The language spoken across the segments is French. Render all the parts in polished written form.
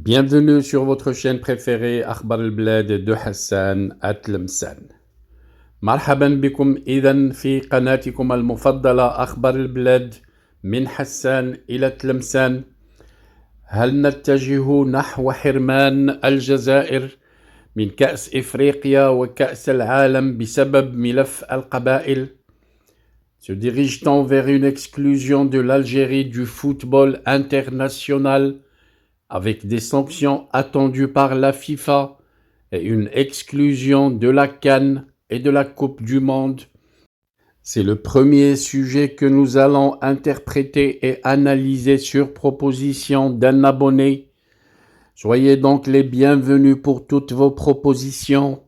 Bienvenue sur votre chaîne préférée أخبار البلاد de حسان أتلمسان. مرحبا بكم إذن في قناتكم المفضلة أخبار البلاد من حسان إلى تلمسان. هل نتجه نحو حرمان الجزائر من كأس إفريقيا وكأس العالم بسبب ملف القبائل؟ Se dirige-t-on vers une exclusion de l'Algérie du football international avec des sanctions attendues par la FIFA et une exclusion de la CAN et de la Coupe du Monde? C'est le premier sujet que nous allons interpréter et analyser sur proposition d'un abonné. Soyez donc les bienvenus pour toutes vos propositions.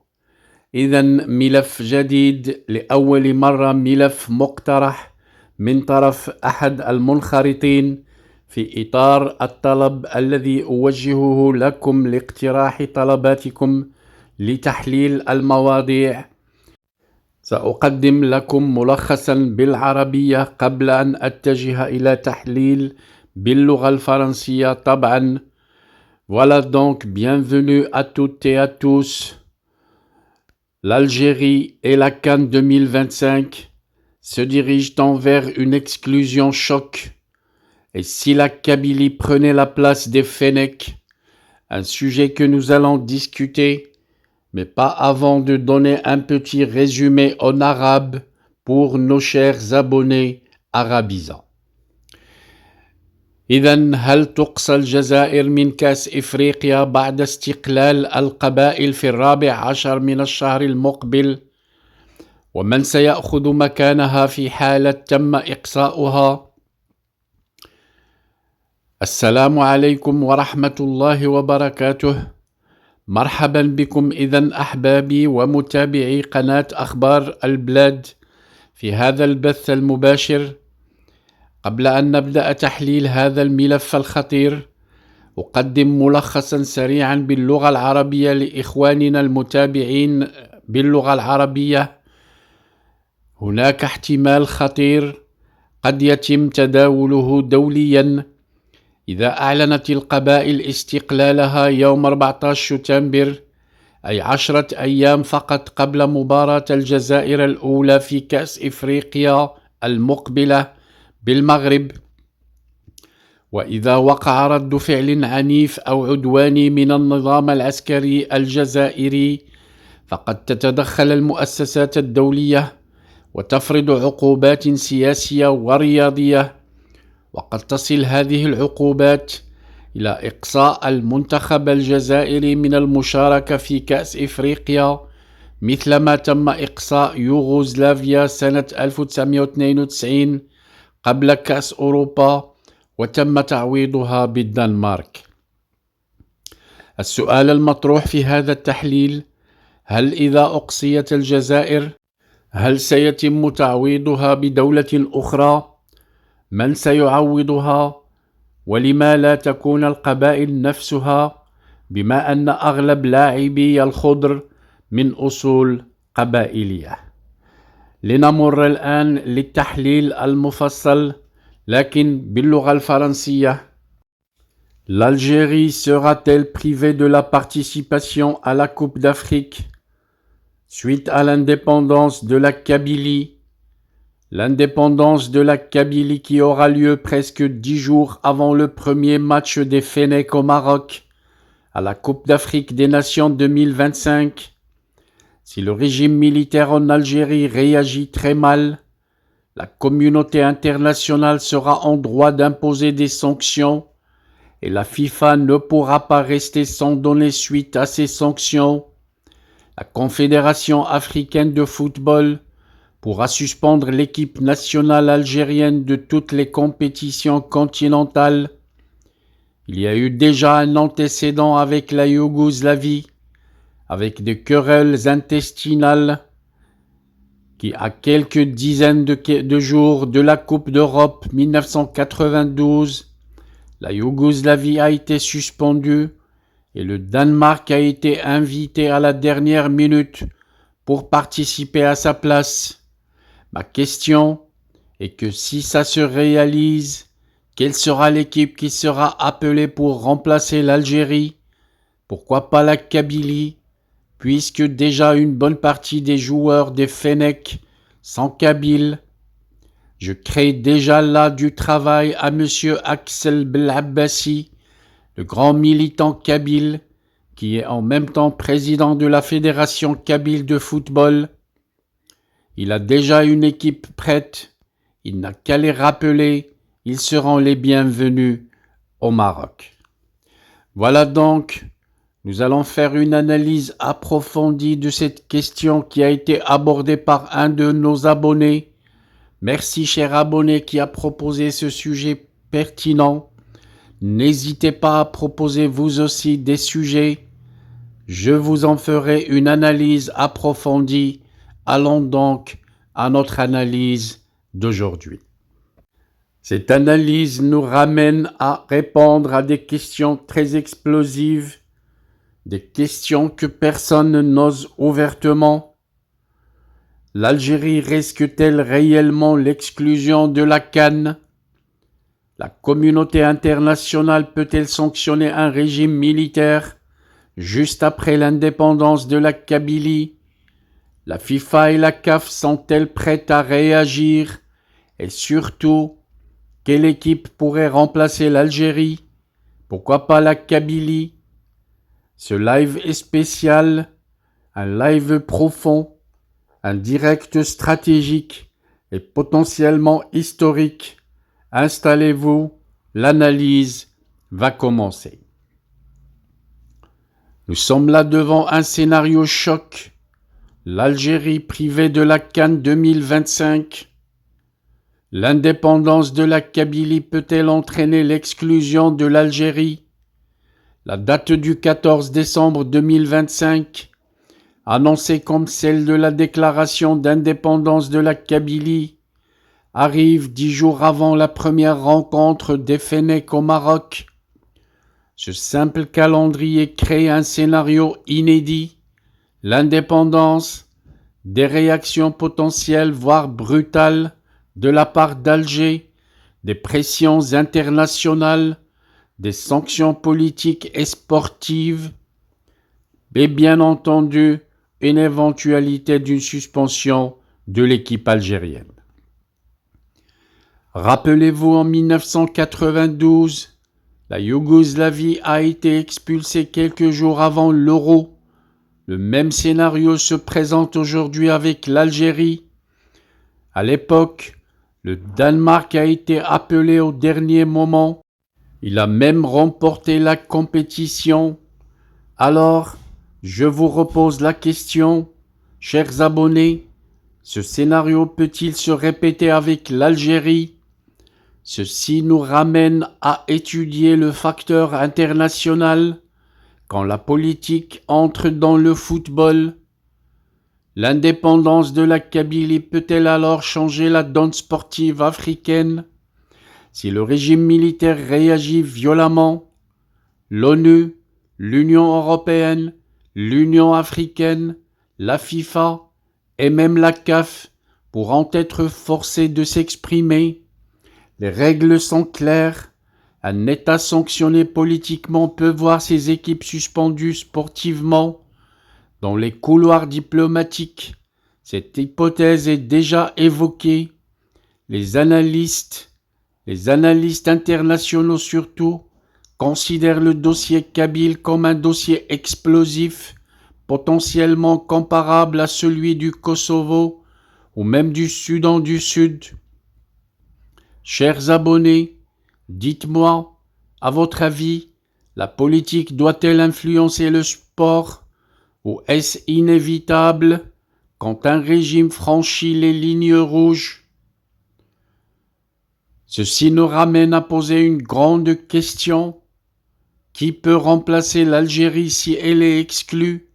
إذن ملف جديد لأول مرة، ملف مقترح من طرف أحد المنخرطين في إطار الطلب الذي أوجهه لكم لاقتراح طلباتكم لتحليل المواضيع. سأقدم لكم ملخصا بالعربية قبل أن أتجه إلى تحليل باللغة الفرنسية طبعا. Voilà donc, bienvenue à toutes et à tous. L'Algérie et la CAN 2025 se dirigent vers une exclusion choc. Et si la Kabylie prenait la place des Fennecs, un sujet que nous allons discuter, mais pas avant de donner un petit résumé en arabe pour nos chers abonnés arabisants. إذن هل تقصى الجزائر من كأس إفريقيا بعد استقلال القبائل في 14 من الشهر المقبل؟ ومن سيأخذ مكانها في حالة تم إقصاؤها؟ السلام عليكم ورحمة الله وبركاته. مرحبا بكم إذن أحبابي ومتابعي قناة أخبار البلاد في هذا البث المباشر. قبل أن نبدأ تحليل هذا الملف الخطير، أقدم ملخصا سريعا باللغة العربية لإخواننا المتابعين باللغة العربية. هناك احتمال خطير قد يتم تداوله دوليا إذا أعلنت القبائل استقلالها يوم 14 شتنبر، أي 10 أيام فقط قبل مباراة الجزائر الأولى في كأس إفريقيا المقبلة بالمغرب. وإذا وقع رد فعل عنيف أو عدواني من النظام العسكري الجزائري، فقد تتدخل المؤسسات الدولية وتفرض عقوبات سياسية ورياضية، وقد تصل هذه العقوبات إلى إقصاء المنتخب الجزائري من المشاركة في كأس إفريقيا، مثلما تم إقصاء يوغوسلافيا سنة 1992 قبل كأس أوروبا وتم تعويضها بالدنمارك. السؤال المطروح في هذا التحليل: هل إذا أقصيت الجزائر هل سيتم تعويضها بدولة أخرى؟ من سيعوضها؟ ولما لا تكون القبائل نفسها، بما أن أغلب لاعبي الخضر من أصول قبائلية؟ لنمر الآن للتحليل المفصل لكن باللغة الفرنسية. L'Algérie sera-t-elle privée de la participation à la Coupe d'Afrique suite à l'indépendance de la Kabylie? L'indépendance de la Kabylie qui aura lieu presque 10 jours avant le premier match des Fennecs au Maroc à la Coupe d'Afrique des Nations 2025. Si le régime militaire en Algérie réagit très mal, la communauté internationale sera en droit d'imposer des sanctions et la FIFA ne pourra pas rester sans donner suite à ces sanctions. La Confédération africaine de football pourra suspendre l'équipe nationale algérienne de toutes les compétitions continentales. Il y a eu déjà un antécédent avec la Yougoslavie, avec des querelles intestinales qui, à quelques dizaines de jours de la Coupe d'Europe 1992, la Yougoslavie a été suspendue et le Danemark a été invité à la dernière minute pour participer à sa place. Ma question est que si ça se réalise, Quelle sera l'équipe qui sera appelée pour remplacer l'Algérie? Pourquoi pas la Kabylie, puisque déjà une bonne partie des joueurs des Fennecs sont kabyles. Je crée déjà là du travail à monsieur Axel Belabassi, le grand militant kabyle, qui est en même temps président de la Fédération kabyle de football. Il a déjà une équipe prête, il n'a qu'à les rappeler, ils seront les bienvenus au Maroc. Voilà donc, nous allons faire une analyse approfondie de cette question qui a été abordée par un de nos abonnés. Merci cher abonné qui a proposé ce sujet pertinent. N'hésitez pas à proposer vous aussi des sujets. Je vous en ferai une analyse approfondie. Allons donc à notre analyse d'aujourd'hui. Cette analyse nous ramène à répondre à des questions très explosives, des questions que personne n'ose ouvertement. L'Algérie risque-t-elle réellement l'exclusion de la CAN? La communauté internationale peut-elle sanctionner un régime militaire juste après l'indépendance de la Kabylie? La FIFA et la CAF sont-elles prêtes à réagir? Et surtout, quelle équipe pourrait remplacer l'Algérie? Pourquoi pas la Kabylie? Ce live est spécial, un live profond, un direct stratégique et potentiellement historique. Installez-vous, l'analyse va commencer. Nous sommes là devant un scénario choc. L'Algérie privée de la CAN 2025. L'indépendance de la Kabylie peut-elle entraîner l'exclusion de l'Algérie? La date du 14 décembre 2025, annoncée comme celle de la déclaration d'indépendance de la Kabylie, arrive 10 jours avant la première rencontre des Fennecs au Maroc. Ce simple calendrier crée un scénario inédit, l'indépendance, des réactions potentielles voire brutales de la part d'Alger, des pressions internationales, des sanctions politiques et sportives, et bien entendu une éventualité d'une suspension de l'équipe algérienne. Rappelez-vous, en 1992, la Yougoslavie a été expulsée quelques jours avant l'Euro. Le même scénario se présente aujourd'hui avec l'Algérie. À l'époque, le Danemark a été appelé au dernier moment. Il a même remporté la compétition. Alors, je vous repose la question, chers abonnés, ce scénario peut-il se répéter avec l'Algérie? Ceci nous ramène à étudier le facteur international quand la politique entre dans le football. L'indépendance de la Kabylie peut-elle alors changer la donne sportive africaine? Si le régime militaire réagit violemment, l'ONU, l'Union européenne, l'Union africaine, la FIFA et même la CAF pourront être forcés de s'exprimer. Les règles sont claires. Un État sanctionné politiquement peut voir ses équipes suspendues sportivement. Dans les couloirs diplomatiques, cette hypothèse est déjà évoquée. Les analystes internationaux surtout, considèrent le dossier kabyle comme un dossier explosif, potentiellement comparable à celui du Kosovo ou même du Soudan du Sud. Chers abonnés, dites-moi, à votre avis, la politique doit-elle influencer le sport ou est-ce inévitable quand un régime franchit les lignes rouges? Ceci nous ramène à poser une grande question. Qui peut remplacer l'Algérie si elle est exclue?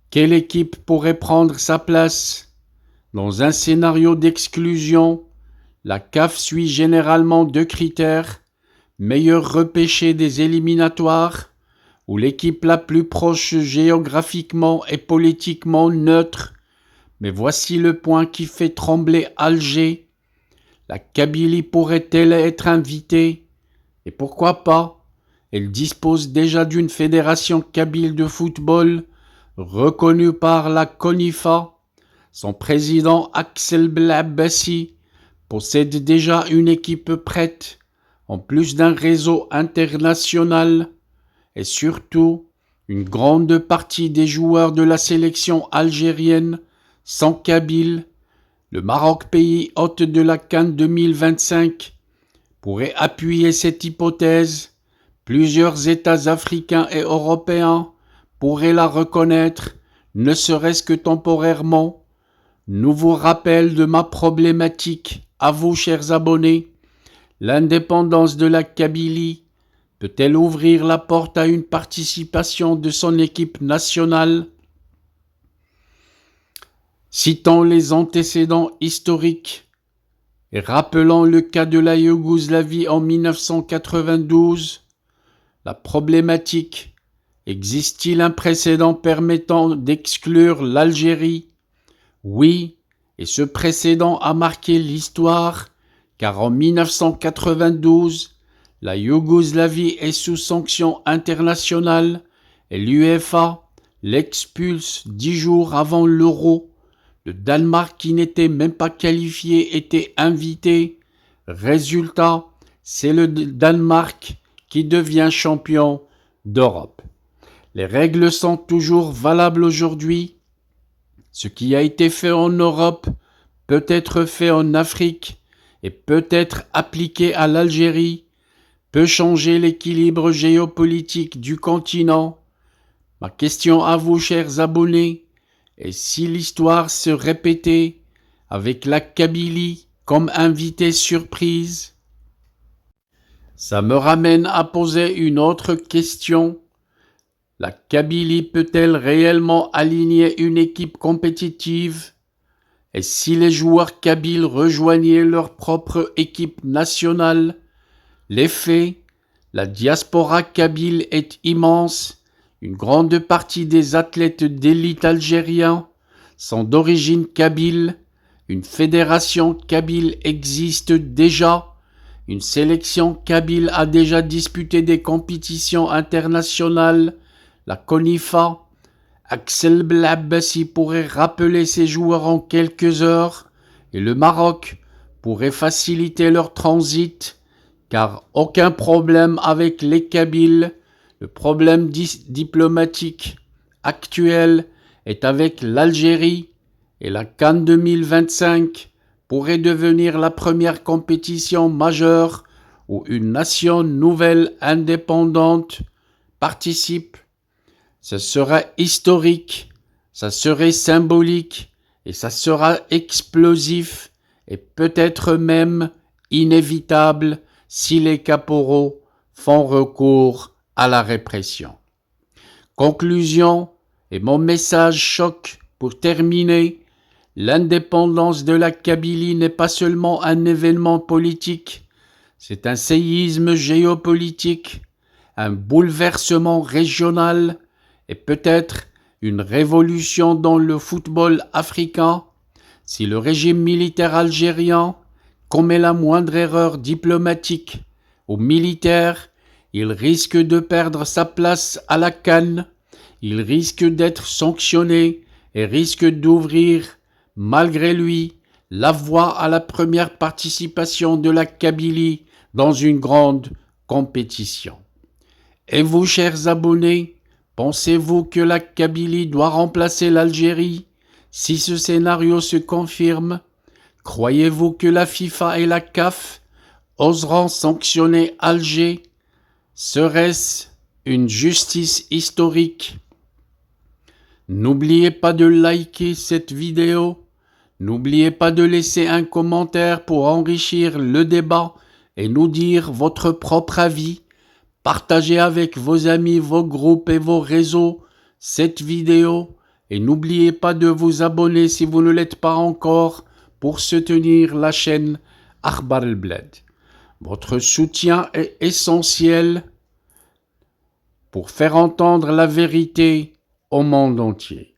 Quelle équipe pourrait prendre sa place? Dans un scénario d'exclusion, la CAF suit généralement deux critères: meilleur repêché des éliminatoires, ou l'équipe la plus proche géographiquement et politiquement neutre. Mais voici le point qui fait trembler Alger. La Kabylie pourrait-elle être invitée? Et pourquoi pas? Elle dispose déjà d'une fédération kabyle de football reconnue par la CONIFA. Son président Axel Blabassi possède déjà une équipe prête, en plus d'un réseau international, et surtout, une grande partie des joueurs de la sélection algérienne sont kabyles. Le Maroc, pays hôte de la CAN 2025, pourrait appuyer cette hypothèse. Plusieurs États africains et européens pourraient la reconnaître, ne serait-ce que temporairement. Nouveau rappel de ma problématique à vous, chers abonnés. L'indépendance de la Kabylie peut-elle ouvrir la porte à une participation de son équipe nationale? Citons les antécédents historiques et rappelons le cas de la Yougoslavie en 1992. La problématique: existe-t-il un précédent permettant d'exclure l'Algérie? Oui, et ce précédent a marqué l'histoire, car en 1992, la Yougoslavie est sous sanction internationale et l'UEFA l'expulse 10 jours avant l'Euro. Le Danemark, qui n'était même pas qualifié, était invité. Résultat, c'est le Danemark qui devient champion d'Europe. Les règles sont toujours valables aujourd'hui. Ce qui a été fait en Europe peut être fait en Afrique et peut être appliqué à l'Algérie, peut changer l'équilibre géopolitique du continent. Ma question à vous, chers abonnés, est si l'histoire se répétait avec la Kabylie comme invité surprise? Ça me ramène à poser une autre question. La Kabylie peut-elle réellement aligner une équipe compétitive? Et si les joueurs kabyles rejoignaient leur propre équipe nationale? Les faits, la diaspora kabyle est immense. Une grande partie des athlètes d'élite algériens sont d'origine kabyle. Une fédération kabyle existe déjà. Une sélection kabyle a déjà disputé des compétitions internationales. La CONIFA, Axel Blabassi pourrait rappeler ses joueurs en quelques heures et le Maroc pourrait faciliter leur transit, car aucun problème avec les Kabyles. Le problème diplomatique actuel est avec l'Algérie, et la CAN 2025 pourrait devenir la première compétition majeure où une nation nouvelle indépendante participe. Ce sera historique, ça serait symbolique et ça sera explosif et peut-être même inévitable si les caporaux font recours à la répression. Conclusion et mon message choc pour terminer: l'indépendance de la Kabylie n'est pas seulement un événement politique, c'est un séisme géopolitique, un bouleversement régional et peut-être une révolution dans le football africain. Si le régime militaire algérien commet la moindre erreur diplomatique ou militaire, il risque de perdre sa place à la CAN, il risque d'être sanctionné et risque d'ouvrir, malgré lui, la voie à la première participation de la Kabylie dans une grande compétition. Et vous, chers abonnés, pensez-vous que la Kabylie doit remplacer l'Algérie si ce scénario se confirme? Croyez-vous que la FIFA et la CAF oseront sanctionner Alger? Serait-ce une justice historique? N'oubliez pas de liker cette vidéo. N'oubliez pas de laisser un commentaire pour enrichir le débat et nous dire votre propre avis. Partagez avec vos amis, vos groupes et vos réseaux cette vidéo et n'oubliez pas de vous abonner si vous ne l'êtes pas encore pour soutenir la chaîne Akhbar El Bled. Votre soutien est essentiel pour faire entendre la vérité au monde entier.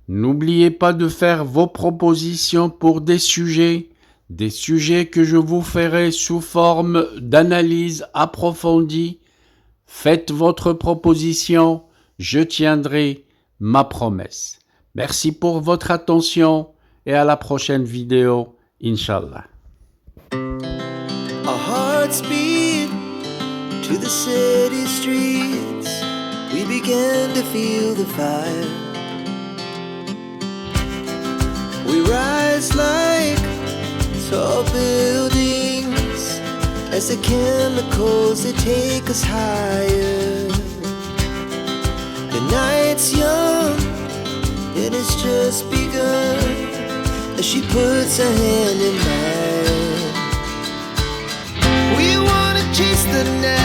N'oubliez pas de faire vos propositions pour des sujets, des sujets que je vous ferai sous forme d'analyse approfondie. Faites votre proposition, je tiendrai ma promesse. Merci pour votre attention et à la prochaine vidéo, Inch'Allah. Our hearts beat to the city streets. We began to feel the fire. We rise like tall buildings as the chemicals, they take us higher. The night's young, it has just begun as she puts her hand in mine. We wanna chase the night.